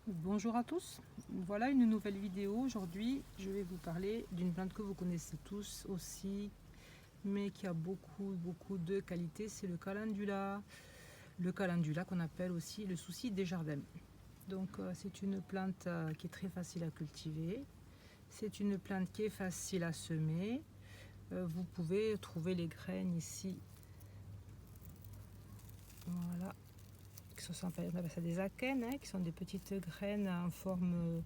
Bonjour à tous, voilà une nouvelle vidéo. Aujourd'hui je vais vous parler d'une plante que vous connaissez tous aussi, mais qui a beaucoup de qualités, c'est le calendula. Le calendula qu'on appelle aussi le souci des jardins. Donc c'est une plante qui est très facile à cultiver, c'est une plante qui est facile à semer. Vous pouvez trouver les graines ici, voilà, on appelle ça des akènes, qui sont des petites graines en forme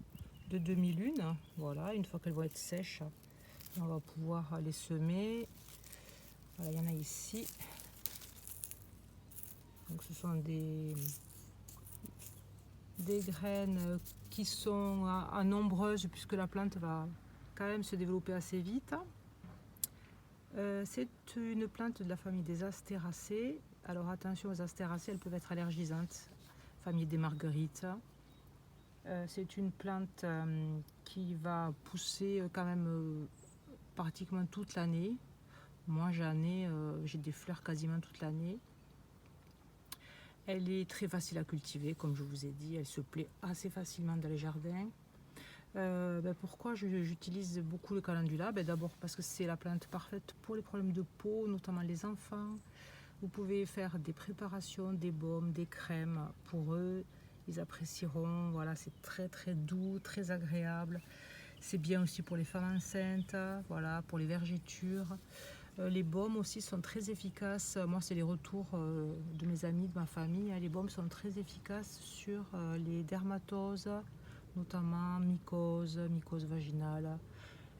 de demi-lune. Voilà, une fois qu'elles vont être sèches, on va pouvoir les semer. Voilà, il y en a ici. Donc ce sont des graines qui sont à nombreuses, puisque la plante va quand même se développer assez vite. C'est une plante de la famille des astéracées. Alors attention aux astéracées, elles peuvent être allergisantes. Famille des marguerites. C'est une plante qui va pousser quand même pratiquement toute l'année. Moi j'ai des fleurs quasiment toute l'année. Elle est très facile à cultiver, comme je vous ai dit, elle se plaît assez facilement dans les jardins. Pourquoi j'utilise beaucoup le calendula? D'abord parce que c'est la plante parfaite pour les problèmes de peau, notamment les enfants. Vous pouvez faire des préparations, des baumes, des crèmes pour eux. Ils apprécieront. Voilà, c'est très doux, très agréable. C'est bien aussi pour les femmes enceintes, voilà, pour les vergetures. Les baumes aussi sont très efficaces. Moi, c'est les retours de mes amis, de ma famille. Les baumes sont très efficaces sur les dermatoses, notamment mycose vaginale,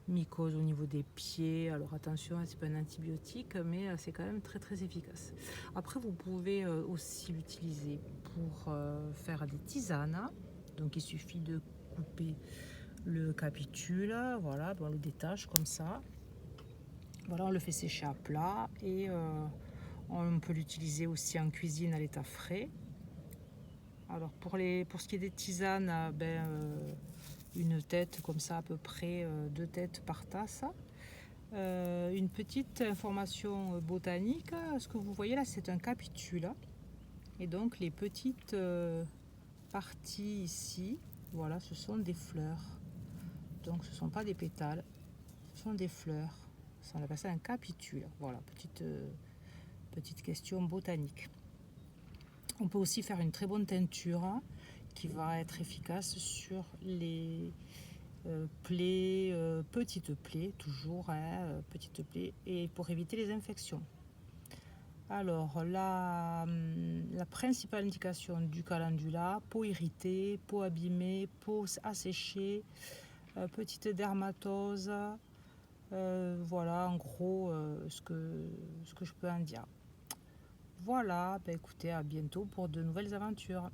mycose au niveau des pieds. Alors attention, c'est pas un antibiotique, mais c'est quand même très efficace. Après, vous pouvez aussi l'utiliser pour faire des tisanes. Donc il suffit de couper le capitule, voilà, on le détache comme ça. Voilà, on le fait sécher à plat et on peut l'utiliser aussi en cuisine à l'état frais. Alors pour ce qui est des tisanes, une tête comme ça à peu près, 2 têtes par tasse. Une petite information botanique, ce que vous voyez là c'est un capitule et donc les petites parties ici, voilà, ce sont des fleurs. Donc ce ne sont pas des pétales, ce sont des fleurs. On appelle ça un capitule. Voilà, petite question botanique. On peut aussi faire une très bonne teinture qui va être efficace sur les plaies, petites plaies, toujours, petites plaies, et pour éviter les infections. Alors, la principale indication du calendula: peau irritée, peau abîmée, peau asséchée, petite dermatose. Voilà en gros ce que je peux en dire. Voilà, écoutez, à bientôt pour de nouvelles aventures.